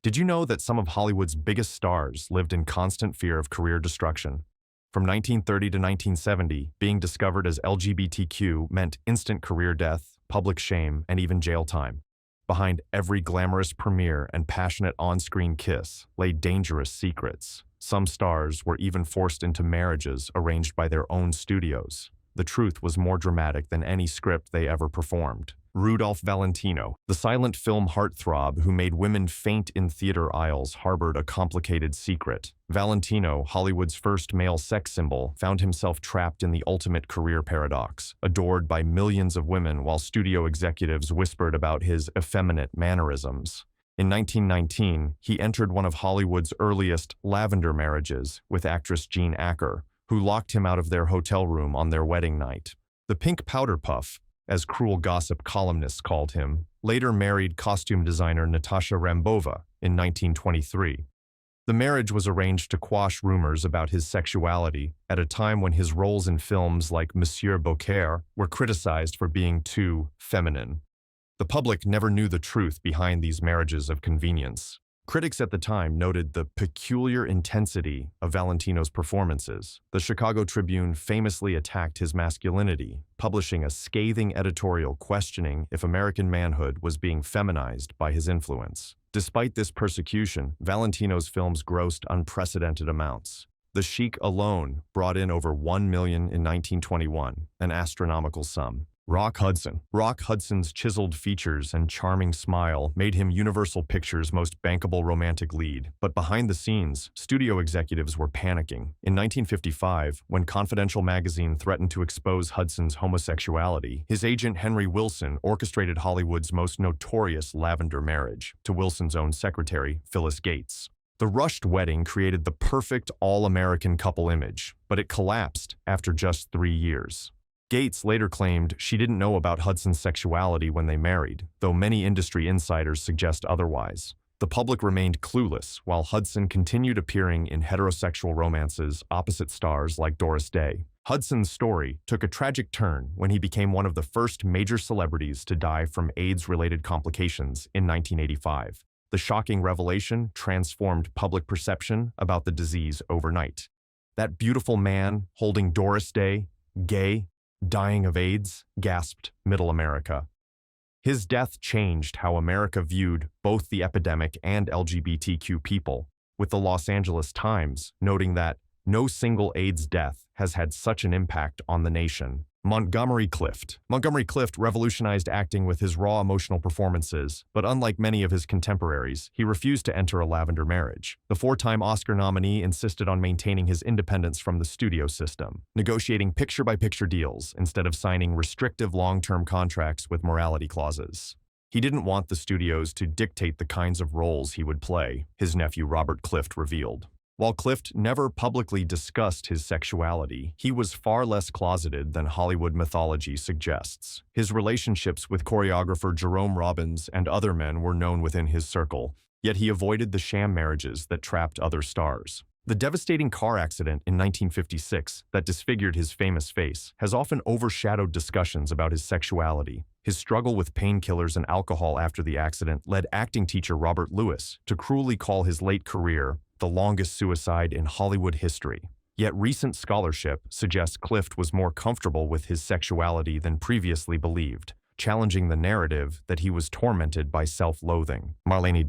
Did you know that some of Hollywood's biggest stars lived in constant fear of career destruction? From 1930 to 1970, being discovered as LGBTQ meant instant career death, public shame, and even jail time. Behind every glamorous premiere and passionate on-screen kiss lay dangerous secrets. Some stars were even forced into marriages arranged by their own studios. The truth was more dramatic than any script they ever performed. Rudolph Valentino, the silent film heartthrob who made women faint in theater aisles, harbored a complicated secret. Valentino, Hollywood's first male sex symbol, found himself trapped in the ultimate career paradox, adored by millions of women while studio executives whispered about his effeminate mannerisms. In 1919, he entered one of Hollywood's earliest lavender marriages with actress Jean Acker, who locked him out of their hotel room on their wedding night. The pink powder puff, as cruel gossip columnists called him, later married costume designer Natasha Rambova in 1923. The marriage was arranged to quash rumors about his sexuality at a time when his roles in films like Monsieur Beaucaire were criticized for being too feminine. The public never knew the truth behind these marriages of convenience. Critics at the time noted the peculiar intensity of Valentino's performances. The Chicago Tribune famously attacked his masculinity, publishing a scathing editorial questioning if American manhood was being feminized by his influence. Despite this persecution, Valentino's films grossed unprecedented amounts. The Sheik alone brought in over $1 million in 1921, an astronomical sum. Rock Hudson's chiseled features and charming smile made him Universal Pictures' most bankable romantic lead. But behind the scenes, studio executives were panicking. In 1955, when Confidential magazine threatened to expose Hudson's homosexuality, his agent Henry Wilson orchestrated Hollywood's most notorious lavender marriage to Wilson's own secretary, Phyllis Gates. The rushed wedding created the perfect all-American couple image, but it collapsed after just 3 years. Gates later claimed she didn't know about Hudson's sexuality when they married, though many industry insiders suggest otherwise. The public remained clueless, while Hudson continued appearing in heterosexual romances opposite stars like Doris Day. Hudson's story took a tragic turn when he became one of the first major celebrities to die from AIDS-related complications in 1985. The shocking revelation transformed public perception about the disease overnight. That beautiful man holding Doris Day, gay, dying of AIDS, gasped Middle America. His death changed how America viewed both the epidemic and LGBTQ people, with the Los Angeles Times noting that no single AIDS death has had such an impact on the nation. Montgomery Clift revolutionized acting with his raw emotional performances, but unlike many of his contemporaries, he refused to enter a lavender marriage. The four-time Oscar nominee insisted on maintaining his independence from the studio system, negotiating picture-by-picture deals instead of signing restrictive long-term contracts with morality clauses. He didn't want the studios to dictate the kinds of roles he would play, his nephew Robert Clift revealed. While Clift never publicly discussed his sexuality, he was far less closeted than Hollywood mythology suggests. His relationships with choreographer Jerome Robbins and other men were known within his circle, yet he avoided the sham marriages that trapped other stars. The devastating car accident in 1956 that disfigured his famous face has often overshadowed discussions about his sexuality. His struggle with painkillers and alcohol after the accident led acting teacher Robert Lewis to cruelly call his late career the longest suicide in Hollywood history. Yet recent scholarship suggests Clift was more comfortable with his sexuality than previously believed, challenging the narrative that he was tormented by self-loathing. Marlene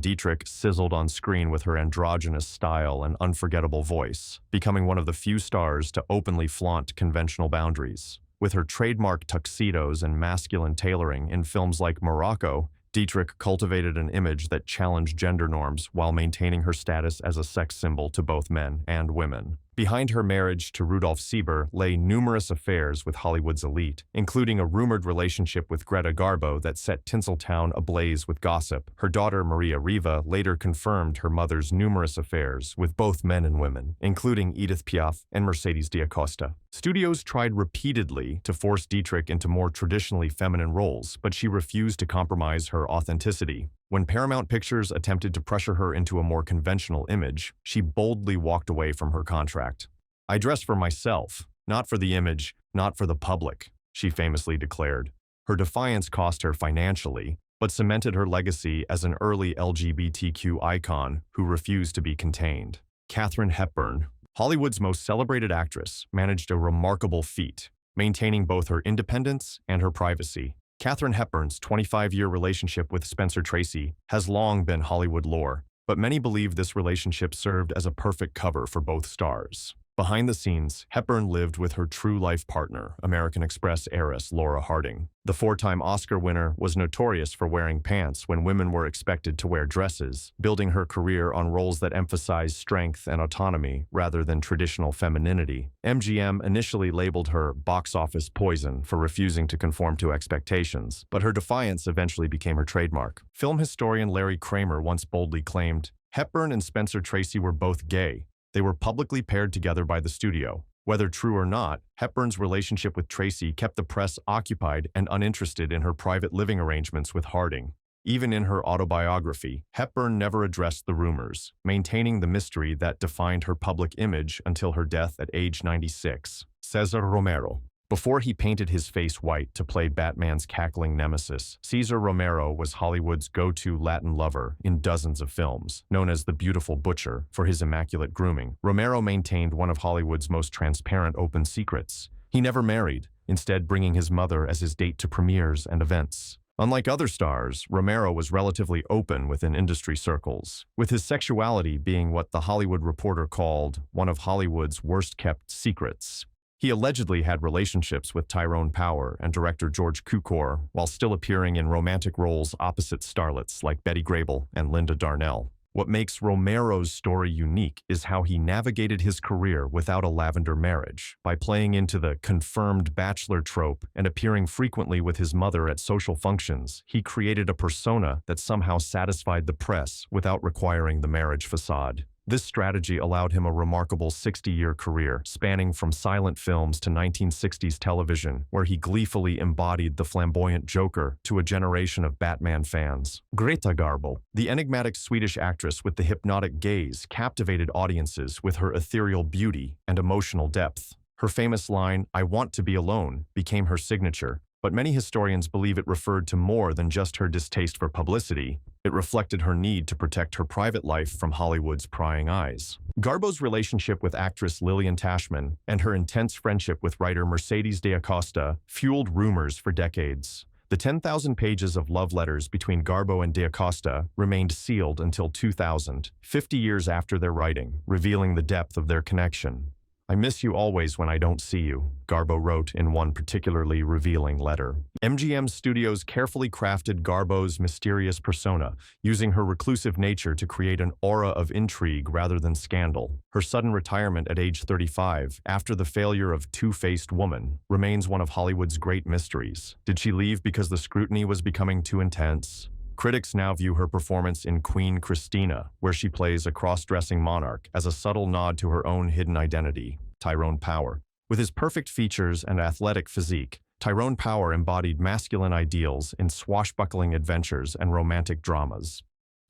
Dietrich sizzled on screen with her androgynous style and unforgettable voice, becoming one of the few stars to openly flaunt conventional boundaries. With her trademark tuxedos and masculine tailoring in films like Morocco, Dietrich cultivated an image that challenged gender norms while maintaining her status as a sex symbol to both men and women. Behind her marriage to Rudolph Sieber lay numerous affairs with Hollywood's elite, including a rumored relationship with Greta Garbo that set Tinseltown ablaze with gossip. Her daughter Maria Riva later confirmed her mother's numerous affairs with both men and women, including Edith Piaf and Mercedes D'Acosta. Studios tried repeatedly to force Dietrich into more traditionally feminine roles, but she refused to compromise her authenticity. When Paramount Pictures attempted to pressure her into a more conventional image, she boldly walked away from her contract. "I dress for myself, not for the image, not for the public," she famously declared. Her defiance cost her financially, but cemented her legacy as an early LGBTQ icon who refused to be contained. Katharine Hepburn, Hollywood's most celebrated actress, managed a remarkable feat, maintaining both her independence and her privacy. Katharine Hepburn's 25-year relationship with Spencer Tracy has long been Hollywood lore, but many believe this relationship served as a perfect cover for both stars. Behind the scenes, Hepburn lived with her true-life partner, American Express heiress Laura Harding. The four-time Oscar winner was notorious for wearing pants when women were expected to wear dresses, building her career on roles that emphasized strength and autonomy rather than traditional femininity. MGM initially labeled her box office poison for refusing to conform to expectations, but her defiance eventually became her trademark. Film historian Larry Kramer once boldly claimed, "Hepburn and Spencer Tracy were both gay. They were publicly paired together by the studio." Whether true or not, Hepburn's relationship with Tracy kept the press occupied and uninterested in her private living arrangements with Harding. Even in her autobiography, Hepburn never addressed the rumors, maintaining the mystery that defined her public image until her death at age 96. Cesar Romero. Before he painted his face white to play Batman's cackling nemesis, Cesar Romero was Hollywood's go-to Latin lover in dozens of films, known as the Beautiful Butcher for his immaculate grooming. Romero maintained one of Hollywood's most transparent open secrets. He never married, instead bringing his mother as his date to premieres and events. Unlike other stars, Romero was relatively open within industry circles, with his sexuality being what The Hollywood Reporter called one of Hollywood's worst-kept secrets. He allegedly had relationships with Tyrone Power and director George Cukor while still appearing in romantic roles opposite starlets like Betty Grable and Linda Darnell. What makes Romero's story unique is how he navigated his career without a lavender marriage, by playing into the confirmed bachelor trope and appearing frequently with his mother at social functions. He created a persona that somehow satisfied the press without requiring the marriage facade. This strategy allowed him a remarkable 60-year career, spanning from silent films to 1960s television, where he gleefully embodied the flamboyant Joker to a generation of Batman fans. Greta Garbo, the enigmatic Swedish actress with the hypnotic gaze, captivated audiences with her ethereal beauty and emotional depth. Her famous line, "I want to be alone," became her signature, but many historians believe it referred to more than just her distaste for publicity. It reflected her need to protect her private life from Hollywood's prying eyes. Garbo's relationship with actress Lillian Tashman and her intense friendship with writer Mercedes de Acosta fueled rumors for decades. The 10,000 pages of love letters between Garbo and de Acosta remained sealed until 2000, 50 years after their writing, revealing the depth of their connection. "I miss you always when I don't see you," Garbo wrote in one particularly revealing letter. MGM Studios carefully crafted Garbo's mysterious persona, using her reclusive nature to create an aura of intrigue rather than scandal. Her sudden retirement at age 35, after the failure of Two-Faced Woman, remains one of Hollywood's great mysteries. Did she leave because the scrutiny was becoming too intense? Critics now view her performance in Queen Christina, where she plays a cross-dressing monarch, as a subtle nod to her own hidden identity, Tyrone Power. With his perfect features and athletic physique, Tyrone Power embodied masculine ideals in swashbuckling adventures and romantic dramas.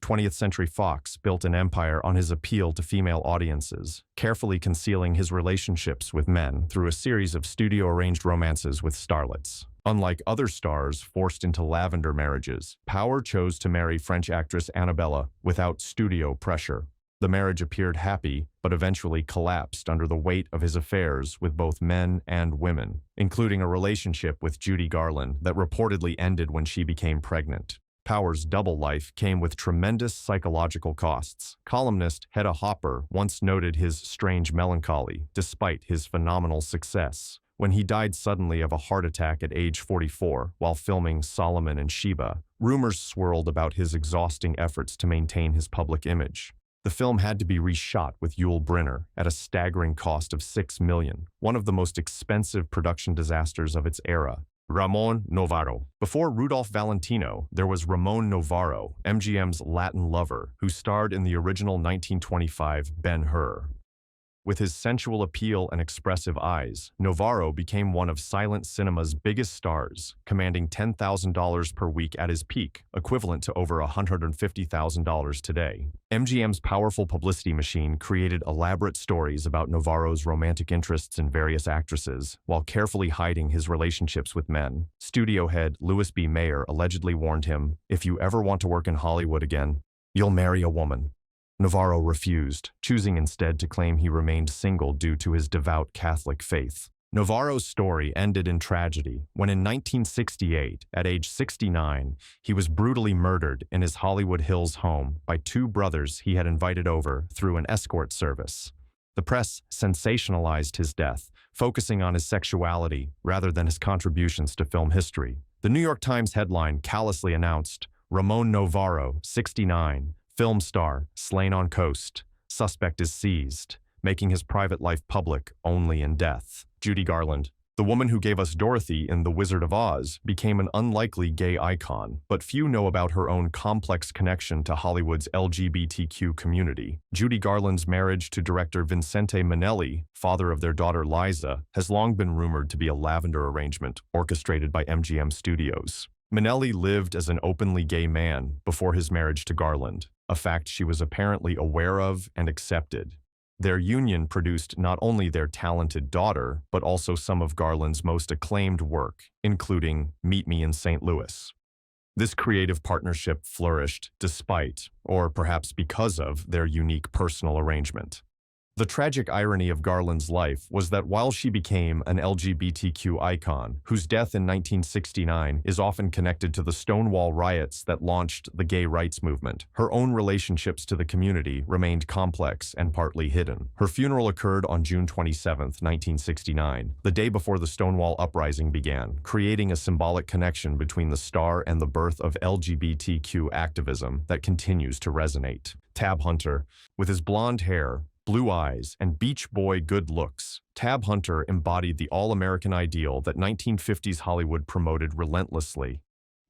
20th Century Fox built an empire on his appeal to female audiences, carefully concealing his relationships with men through a series of studio-arranged romances with starlets. Unlike other stars forced into lavender marriages, Power chose to marry French actress Annabella without studio pressure. The marriage appeared happy, but eventually collapsed under the weight of his affairs with both men and women, including a relationship with Judy Garland that reportedly ended when she became pregnant. Power's double life came with tremendous psychological costs. Columnist Hedda Hopper once noted his strange melancholy, despite his phenomenal success, when he died suddenly of a heart attack at age 44 while filming Solomon and Sheba. Rumors swirled about his exhausting efforts to maintain his public image. The film had to be reshot with Yul Brynner at a staggering cost of $6 million, one of the most expensive production disasters of its era. Ramon Novarro. Before Rudolph Valentino, there was Ramon Novarro, MGM's Latin lover, who starred in the original 1925 Ben-Hur. With his sensual appeal and expressive eyes, Navarro became one of silent cinema's biggest stars, commanding $10,000 per week at his peak, equivalent to over $150,000 today. MGM's powerful publicity machine created elaborate stories about Navarro's romantic interests in various actresses, while carefully hiding his relationships with men. Studio head Louis B. Mayer allegedly warned him, "If you ever want to work in Hollywood again, you'll marry a woman." Navarro refused, choosing instead to claim he remained single due to his devout Catholic faith. Navarro's story ended in tragedy when in 1968, at age 69, he was brutally murdered in his Hollywood Hills home by two brothers he had invited over through an escort service. The press sensationalized his death, focusing on his sexuality rather than his contributions to film history. The New York Times headline callously announced, "Ramon Navarro, 69, film star, slain on coast. Suspect is seized, making his private life public only in death." Judy Garland, the woman who gave us Dorothy in The Wizard of Oz, became an unlikely gay icon, but few know about her own complex connection to Hollywood's LGBTQ community. Judy Garland's marriage to director Vincente Minnelli, father of their daughter Liza, has long been rumored to be a lavender arrangement orchestrated by MGM Studios. Minnelli lived as an openly gay man before his marriage to Garland, a fact she was apparently aware of and accepted. Their union produced not only their talented daughter, but also some of Garland's most acclaimed work, including Meet Me in St. Louis. This creative partnership flourished despite, or perhaps because of, their unique personal arrangement. The tragic irony of Garland's life was that while she became an LGBTQ icon, whose death in 1969 is often connected to the Stonewall riots that launched the gay rights movement, her own relationships to the community remained complex and partly hidden. Her funeral occurred on June 27, 1969, the day before the Stonewall uprising began, creating a symbolic connection between the star and the birth of LGBTQ activism that continues to resonate. Tab Hunter, with his blonde hair, blue eyes, and beach boy good looks, Tab Hunter embodied the all-American ideal that 1950s Hollywood promoted relentlessly.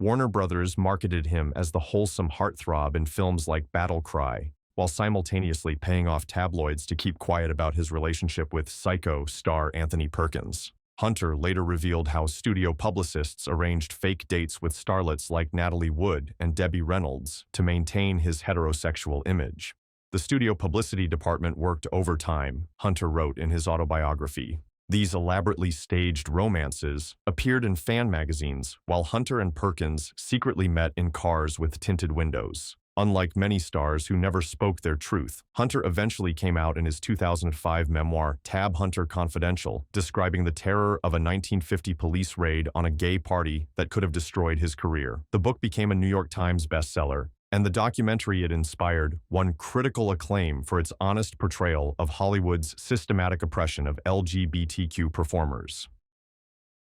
Warner Brothers marketed him as the wholesome heartthrob in films like Battle Cry, while simultaneously paying off tabloids to keep quiet about his relationship with Psycho star Anthony Perkins. Hunter later revealed how studio publicists arranged fake dates with starlets like Natalie Wood and Debbie Reynolds to maintain his heterosexual image. The studio publicity department worked overtime, Hunter wrote in his autobiography. These elaborately staged romances appeared in fan magazines, while Hunter and Perkins secretly met in cars with tinted windows. Unlike many stars who never spoke their truth, Hunter eventually came out in his 2005 memoir, Tab Hunter Confidential, describing the terror of a 1950 police raid on a gay party that could have destroyed his career. The book became a New York Times bestseller, and the documentary it inspired won critical acclaim for its honest portrayal of Hollywood's systematic oppression of LGBTQ performers.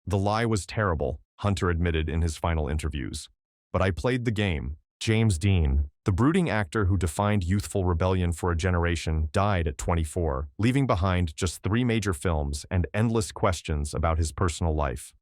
"The lie was terrible," Hunter admitted in his final interviews. "But I played the game." James Dean, the brooding actor who defined youthful rebellion for a generation, died at 24, leaving behind just 3 major films and endless questions about his personal life.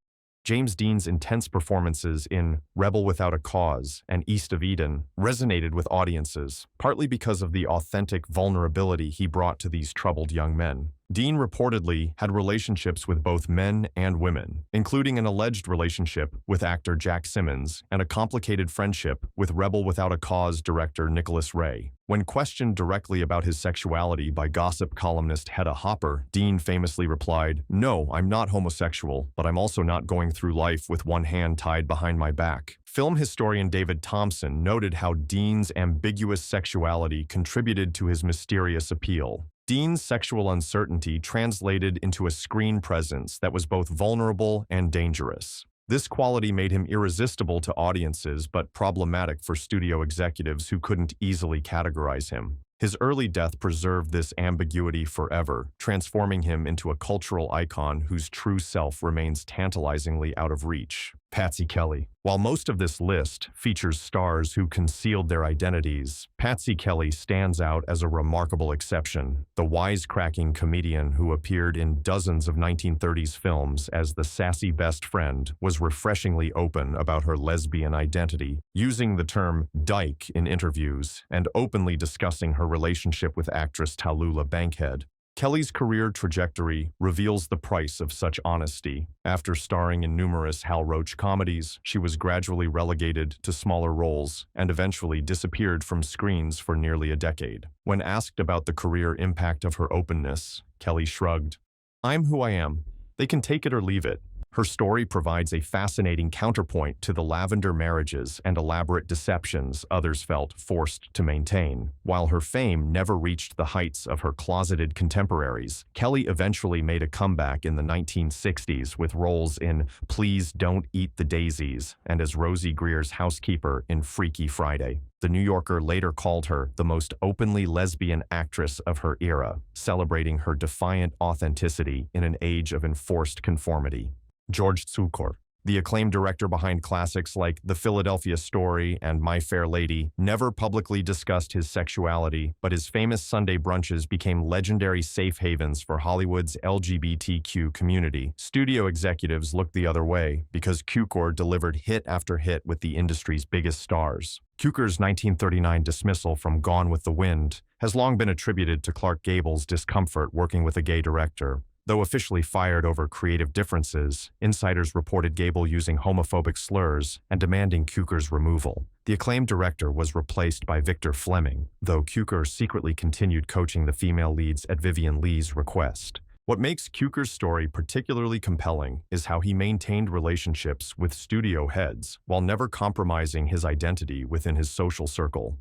James Dean's intense performances in Rebel Without a Cause and East of Eden resonated with audiences, partly because of the authentic vulnerability he brought to these troubled young men. Dean reportedly had relationships with both men and women, including an alleged relationship with actor Jack Simmons and a complicated friendship with Rebel Without a Cause director Nicholas Ray. When questioned directly about his sexuality by gossip columnist Hedda Hopper, Dean famously replied, "No, I'm not homosexual, but I'm also not going through life with one hand tied behind my back." Film historian David Thompson noted how Dean's ambiguous sexuality contributed to his mysterious appeal. Dean's sexual uncertainty translated into a screen presence that was both vulnerable and dangerous. This quality made him irresistible to audiences but problematic for studio executives who couldn't easily categorize him. His early death preserved this ambiguity forever, transforming him into a cultural icon whose true self remains tantalizingly out of reach. Patsy Kelly. While most of this list features stars who concealed their identities, Patsy Kelly stands out as a remarkable exception. The wisecracking comedian who appeared in dozens of 1930s films as the sassy best friend was refreshingly open about her lesbian identity, using the term dyke in interviews and openly discussing her relationship with actress Tallulah Bankhead. Kelly's career trajectory reveals the price of such honesty. After starring in numerous Hal Roach comedies, she was gradually relegated to smaller roles and eventually disappeared from screens for nearly a decade. When asked about the career impact of her openness, Kelly shrugged, "I'm who I am. They can take it or leave it." Her story provides a fascinating counterpoint to the lavender marriages and elaborate deceptions others felt forced to maintain. While her fame never reached the heights of her closeted contemporaries, Kelly eventually made a comeback in the 1960s with roles in Please Don't Eat the Daisies and as Rosie Greer's housekeeper in Freaky Friday. The New Yorker later called her the most openly lesbian actress of her era, celebrating her defiant authenticity in an age of enforced conformity. George Cukor, the acclaimed director behind classics like The Philadelphia Story and My Fair Lady, never publicly discussed his sexuality, but his famous Sunday brunches became legendary safe havens for Hollywood's LGBTQ community. Studio executives looked the other way because Cukor delivered hit after hit with the industry's biggest stars. Cukor's 1939 dismissal from Gone with the Wind has long been attributed to Clark Gable's discomfort working with a gay director. Though officially fired over creative differences, insiders reported Gable using homophobic slurs and demanding Cukor's removal. The acclaimed director was replaced by Victor Fleming, though Cukor secretly continued coaching the female leads at Vivien Leigh's request. What makes Cukor's story particularly compelling is how he maintained relationships with studio heads while never compromising his identity within his social circle.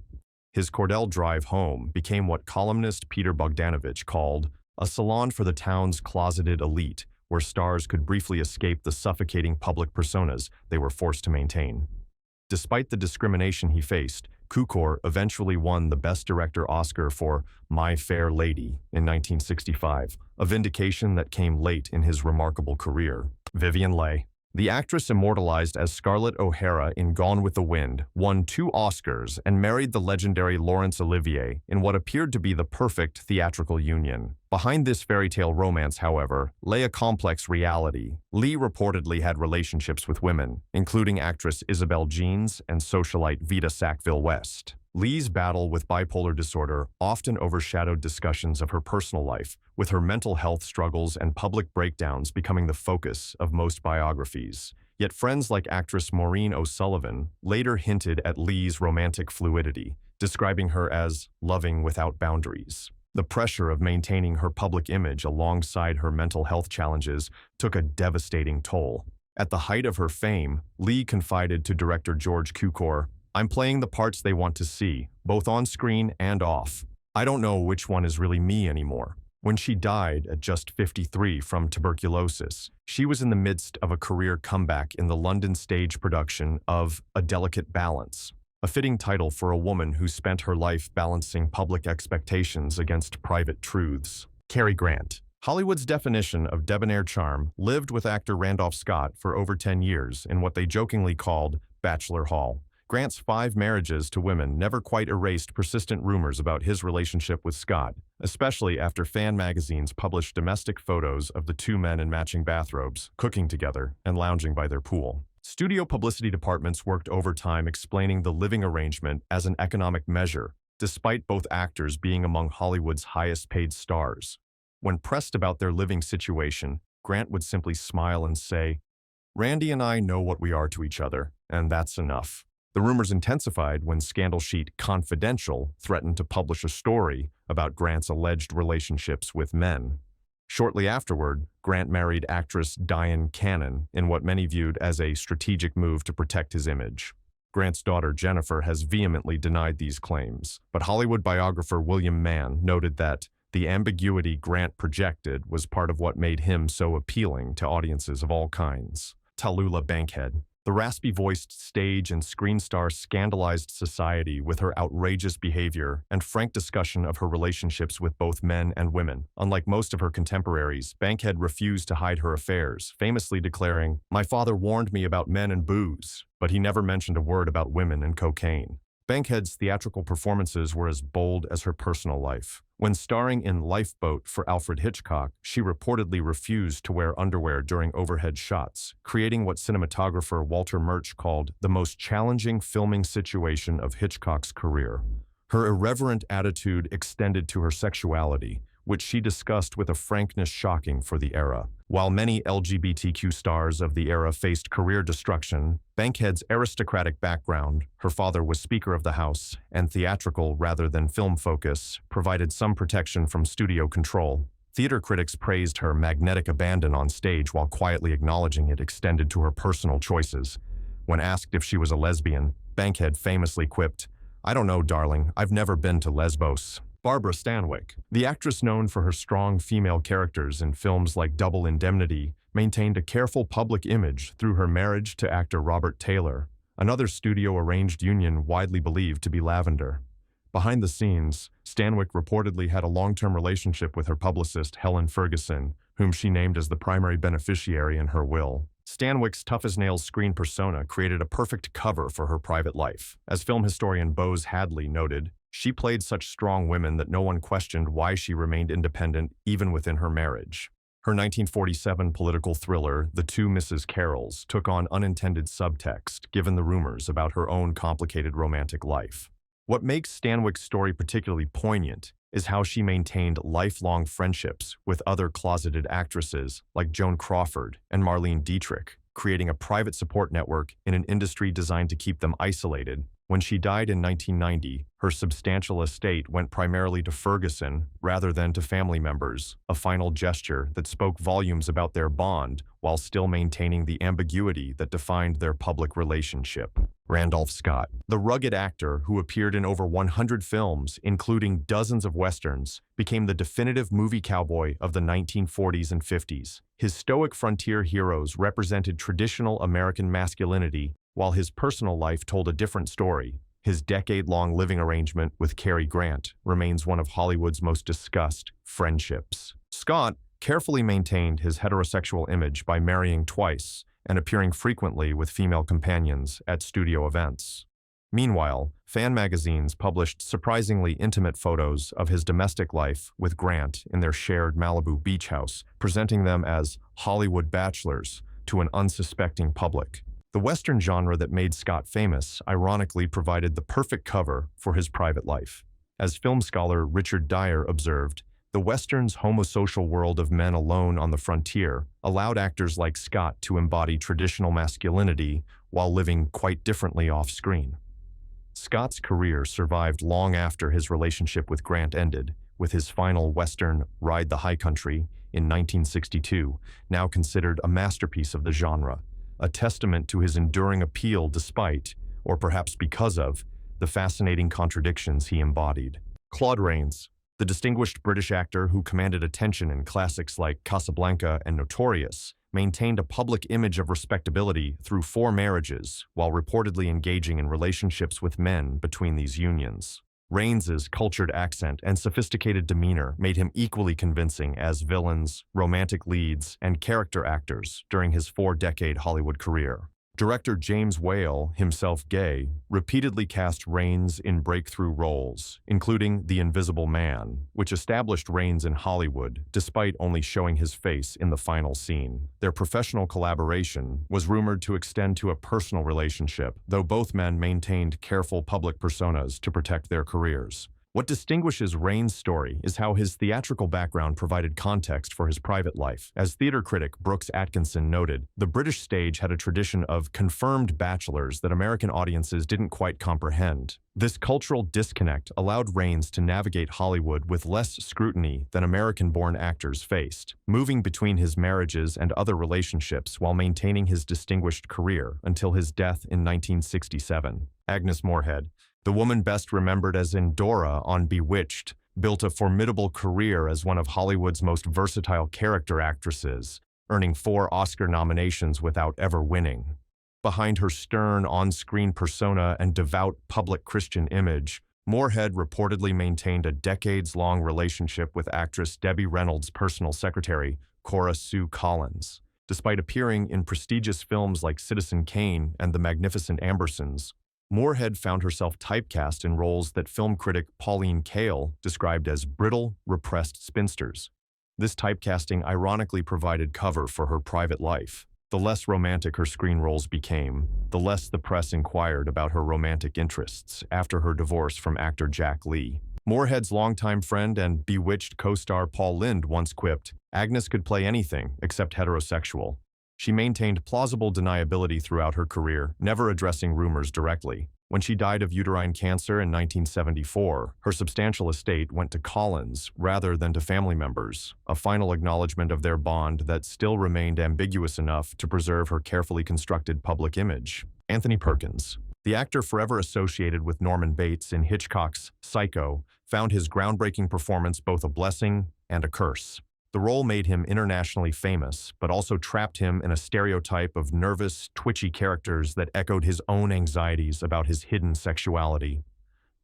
His Cordell Drive home became what columnist Peter Bogdanovich called a salon for the town's closeted elite, where stars could briefly escape the suffocating public personas they were forced to maintain. Despite the discrimination he faced, Cukor eventually won the Best Director Oscar for My Fair Lady in 1965, a vindication that came late in his remarkable career. Vivien Leigh, the actress immortalized as Scarlett O'Hara in Gone with the Wind, won 2 Oscars and married the legendary Laurence Olivier in what appeared to be the perfect theatrical union. Behind this fairy tale romance, however, lay a complex reality. Leigh reportedly had relationships with women, including actress Isabel Jeans and socialite Vita Sackville-West. Leigh's battle with bipolar disorder often overshadowed discussions of her personal life, with her mental health struggles and public breakdowns becoming the focus of most biographies. Yet friends like actress Maureen O'Sullivan later hinted at Leigh's romantic fluidity, describing her as loving without boundaries. The pressure of maintaining her public image alongside her mental health challenges took a devastating toll. At the height of her fame, Leigh confided to director George Cukor, "I'm playing the parts they want to see, both on screen and off. I don't know which one is really me anymore." When she died at just 53 from tuberculosis, she was in the midst of a career comeback in the London stage production of A Delicate Balance, a fitting title for a woman who spent her life balancing public expectations against private truths. Cary Grant, Hollywood's definition of debonair charm, lived with actor Randolph Scott for over 10 years in what they jokingly called Bachelor Hall. Grant's 5 marriages to women never quite erased persistent rumors about his relationship with Scott, especially after fan magazines published domestic photos of the 2 men in matching bathrobes, cooking together, and lounging by their pool. Studio publicity departments worked overtime explaining the living arrangement as an economic measure, despite both actors being among Hollywood's highest-paid stars. When pressed about their living situation, Grant would simply smile and say, "Randy and I know what we are to each other, and that's enough." The rumors intensified when scandal sheet Confidential threatened to publish a story about Grant's alleged relationships with men. Shortly afterward, Grant married actress Diane Cannon in what many viewed as a strategic move to protect his image. Grant's daughter Jennifer has vehemently denied these claims, but Hollywood biographer William Mann noted that the ambiguity Grant projected was part of what made him so appealing to audiences of all kinds. Tallulah Bankhead, the raspy-voiced stage and screen star, scandalized society with her outrageous behavior and frank discussion of her relationships with both men and women. Unlike most of her contemporaries, Bankhead refused to hide her affairs, famously declaring, "My father warned me about men and booze, but he never mentioned a word about women and cocaine." Bankhead's theatrical performances were as bold as her personal life. When starring in Lifeboat for Alfred Hitchcock, she reportedly refused to wear underwear during overhead shots, creating what cinematographer Walter Murch called the most challenging filming situation of Hitchcock's career. Her irreverent attitude extended to her sexuality, which she discussed with a frankness shocking for the era. While many LGBTQ stars of the era faced career destruction, Bankhead's aristocratic background, her father was Speaker of the House, and theatrical rather than film focus, provided some protection from studio control. Theater critics praised her magnetic abandon on stage while quietly acknowledging it extended to her personal choices. When asked if she was a lesbian, Bankhead famously quipped, "I don't know, darling, I've never been to Lesbos." Barbara Stanwyck, the actress known for her strong female characters in films like Double Indemnity, maintained a careful public image through her marriage to actor Robert Taylor, another studio-arranged union widely believed to be Lavender. Behind the scenes, Stanwyck reportedly had a long-term relationship with her publicist Helen Ferguson, whom she named as the primary beneficiary in her will. Stanwyck's tough-as-nails screen persona created a perfect cover for her private life. As film historian Bose Hadley noted, she played such strong women that no one questioned why she remained independent even within her marriage. Her 1947 political thriller, The Two Mrs. Carrolls, took on unintended subtext given the rumors about her own complicated romantic life. What makes Stanwyck's story particularly poignant is how she maintained lifelong friendships with other closeted actresses like Joan Crawford and Marlene Dietrich, creating a private support network in an industry designed to keep them isolated. When she died in 1990, her substantial estate went primarily to Ferguson rather than to family members, a final gesture that spoke volumes about their bond while still maintaining the ambiguity that defined their public relationship. Randolph Scott, the rugged actor who appeared in over 100 films, including dozens of westerns, became the definitive movie cowboy of the 1940s and 50s. His stoic frontier heroes represented traditional American masculinity, while his personal life told a different story. His decade-long living arrangement with Cary Grant remains one of Hollywood's most discussed friendships. Scott carefully maintained his heterosexual image by marrying twice and appearing frequently with female companions at studio events. Meanwhile, fan magazines published surprisingly intimate photos of his domestic life with Grant in their shared Malibu beach house, presenting them as Hollywood bachelors to an unsuspecting public. The Western genre that made Scott famous ironically provided the perfect cover for his private life. As film scholar Richard Dyer observed, the Western's homosocial world of men alone on the frontier allowed actors like Scott to embody traditional masculinity while living quite differently off-screen. Scott's career survived long after his relationship with Grant ended, with his final Western, Ride the High Country, in 1962, now considered a masterpiece of the genre, a testament to his enduring appeal despite, or perhaps because of, the fascinating contradictions he embodied. Claude Rains, the distinguished British actor who commanded attention in classics like Casablanca and Notorious, maintained a public image of respectability through 4 marriages while reportedly engaging in relationships with men between these unions. Rains's cultured accent and sophisticated demeanor made him equally convincing as villains, romantic leads, and character actors during his 4-decade Hollywood career. Director James Whale, himself gay, repeatedly cast Rains in breakthrough roles, including The Invisible Man, which established Rains in Hollywood despite only showing his face in the final scene. Their professional collaboration was rumored to extend to a personal relationship, though both men maintained careful public personas to protect their careers. What distinguishes Rains' story is how his theatrical background provided context for his private life. As theater critic Brooks Atkinson noted, the British stage had a tradition of confirmed bachelors that American audiences didn't quite comprehend. This cultural disconnect allowed Rains to navigate Hollywood with less scrutiny than American-born actors faced, moving between his marriages and other relationships while maintaining his distinguished career until his death in 1967. Agnes Moorehead, the woman best remembered as Endora on Bewitched, built a formidable career as one of Hollywood's most versatile character actresses, earning 4 Oscar nominations without ever winning. Behind her stern on-screen persona and devout public Christian image, Moorehead reportedly maintained a decades-long relationship with actress Debbie Reynolds' personal secretary, Cora Sue Collins. Despite appearing in prestigious films like Citizen Kane and The Magnificent Ambersons, Moorehead found herself typecast in roles that film critic Pauline Kael described as brittle, repressed spinsters. This typecasting ironically provided cover for her private life. The less romantic her screen roles became, the less the press inquired about her romantic interests after her divorce from actor Jack Lee. Moorhead's longtime friend and Bewitched co-star Paul Lynde once quipped, "Agnes could play anything except heterosexual." She maintained plausible deniability throughout her career, never addressing rumors directly. When she died of uterine cancer in 1974, her substantial estate went to Collins rather than to family members, a final acknowledgement of their bond that still remained ambiguous enough to preserve her carefully constructed public image. Anthony Perkins, the actor forever associated with Norman Bates in Hitchcock's Psycho, found his groundbreaking performance both a blessing and a curse. The role made him internationally famous, but also trapped him in a stereotype of nervous, twitchy characters that echoed his own anxieties about his hidden sexuality.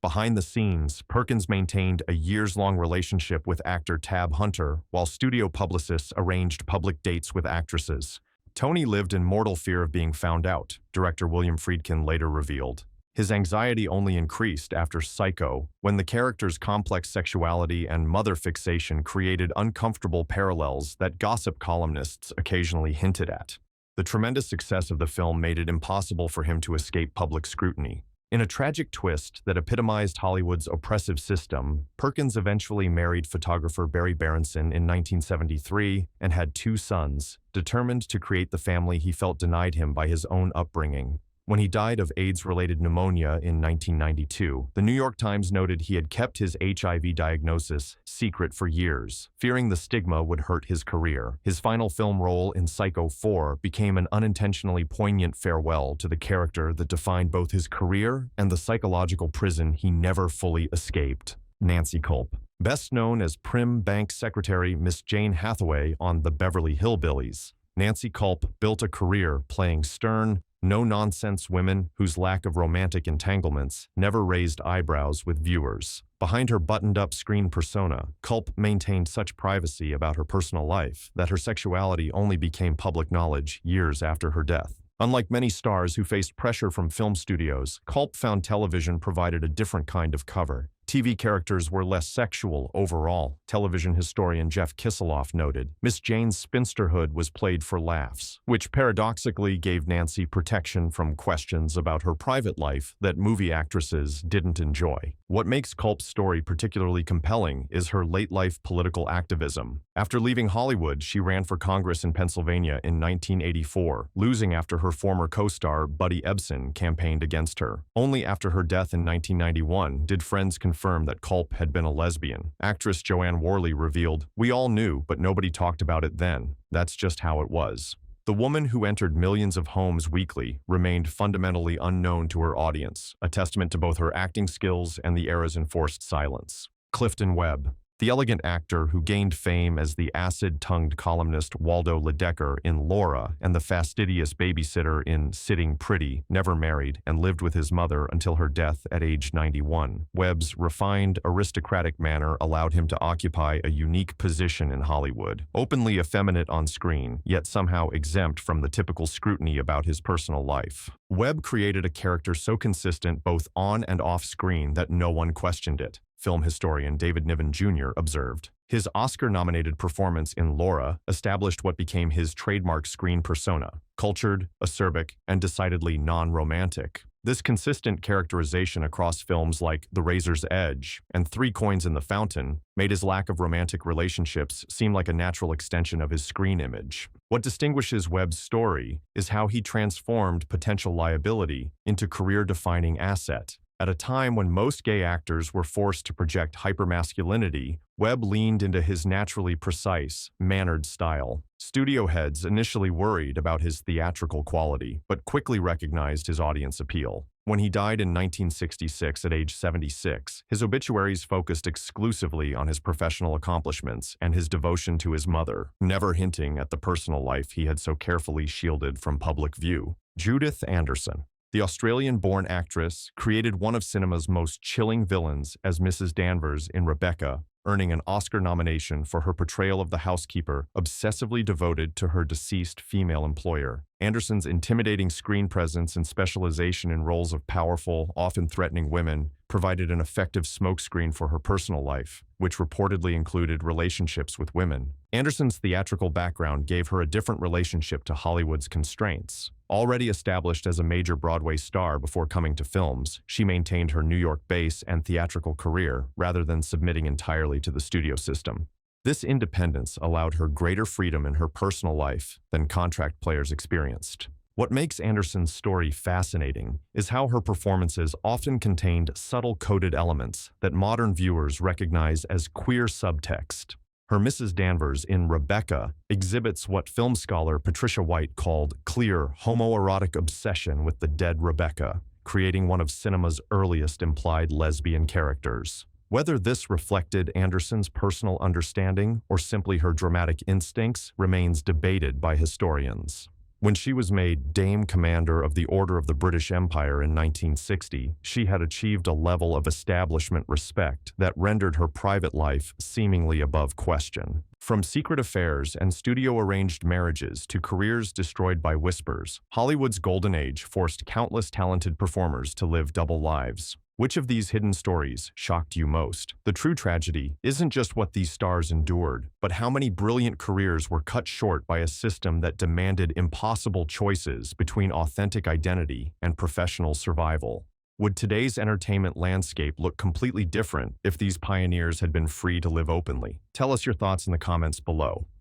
Behind the scenes, Perkins maintained a years-long relationship with actor Tab Hunter, while studio publicists arranged public dates with actresses. Tony lived in mortal fear of being found out, director William Friedkin later revealed. His anxiety only increased after Psycho, when the character's complex sexuality and mother fixation created uncomfortable parallels that gossip columnists occasionally hinted at. The tremendous success of the film made it impossible for him to escape public scrutiny. In a tragic twist that epitomized Hollywood's oppressive system, Perkins eventually married photographer Barry Berenson in 1973 and had 2 sons, determined to create the family he felt denied him by his own upbringing. When he died of AIDS-related pneumonia in 1992, the New York Times noted he had kept his HIV diagnosis secret for years, fearing the stigma would hurt his career. His final film role in Psycho 4 became an unintentionally poignant farewell to the character that defined both his career and the psychological prison he never fully escaped. Nancy Culp, best known as prim bank secretary Miss Jane Hathaway on The Beverly Hillbillies, Nancy Culp built a career playing stern, no-nonsense women whose lack of romantic entanglements never raised eyebrows with viewers. Behind her buttoned-up screen persona, Culp maintained such privacy about her personal life that her sexuality only became public knowledge years after her death. Unlike many stars who faced pressure from film studios, Culp found television provided a different kind of cover. TV characters were less sexual overall, television historian Jeff Kisseloff noted. Miss Jane's spinsterhood was played for laughs, which paradoxically gave Nancy protection from questions about her private life that movie actresses didn't enjoy. What makes Culp's story particularly compelling is her late-life political activism. After leaving Hollywood, she ran for Congress in Pennsylvania in 1984, losing after her former co-star Buddy Ebsen campaigned against her. Only after her death in 1991 did friends confirm that Culp had been a lesbian. Actress Joanne Worley revealed, "We all knew, but nobody talked about it then. That's just how it was." The woman who entered millions of homes weekly remained fundamentally unknown to her audience, a testament to both her acting skills and the era's enforced silence. Clifton Webb, the elegant actor who gained fame as the acid-tongued columnist Waldo Ledecker in Laura and the fastidious babysitter in Sitting Pretty, never married and lived with his mother until her death at age 91. Webb's refined, aristocratic manner allowed him to occupy a unique position in Hollywood, openly effeminate on screen, yet somehow exempt from the typical scrutiny about his personal life. Webb created a character so consistent both on and off screen that no one questioned it. Film historian David Niven Jr. observed. His Oscar-nominated performance in Laura established what became his trademark screen persona, cultured, acerbic, and decidedly non-romantic. This consistent characterization across films like The Razor's Edge and Three Coins in the Fountain made his lack of romantic relationships seem like a natural extension of his screen image. What distinguishes Webb's story is how he transformed potential liability into career-defining asset. At a time when most gay actors were forced to project hypermasculinity, Webb leaned into his naturally precise, mannered style. Studio heads initially worried about his theatrical quality, but quickly recognized his audience appeal. When he died in 1966 at age 76, his obituaries focused exclusively on his professional accomplishments and his devotion to his mother, never hinting at the personal life he had so carefully shielded from public view. Judith Anderson, the Australian-born actress, created one of cinema's most chilling villains as Mrs. Danvers in Rebecca, earning an Oscar nomination for her portrayal of the housekeeper obsessively devoted to her deceased female employer. Anderson's intimidating screen presence and specialization in roles of powerful, often threatening women provided an effective smokescreen for her personal life, which reportedly included relationships with women. Anderson's theatrical background gave her a different relationship to Hollywood's constraints. Already established as a major Broadway star before coming to films, she maintained her New York base and theatrical career rather than submitting entirely to the studio system. This independence allowed her greater freedom in her personal life than contract players experienced. What makes Anderson's story fascinating is how her performances often contained subtle coded elements that modern viewers recognize as queer subtext. Her Mrs. Danvers in Rebecca exhibits what film scholar Patricia White called clear homoerotic obsession with the dead Rebecca, creating one of cinema's earliest implied lesbian characters. Whether this reflected Anderson's personal understanding or simply her dramatic instincts remains debated by historians. When she was made Dame Commander of the Order of the British Empire in 1960, she had achieved a level of establishment respect that rendered her private life seemingly above question. From secret affairs and studio-arranged marriages to careers destroyed by whispers, Hollywood's golden age forced countless talented performers to live double lives. Which of these hidden stories shocked you most? The true tragedy isn't just what these stars endured, but how many brilliant careers were cut short by a system that demanded impossible choices between authentic identity and professional survival. Would today's entertainment landscape look completely different if these pioneers had been free to live openly? Tell us your thoughts in the comments below.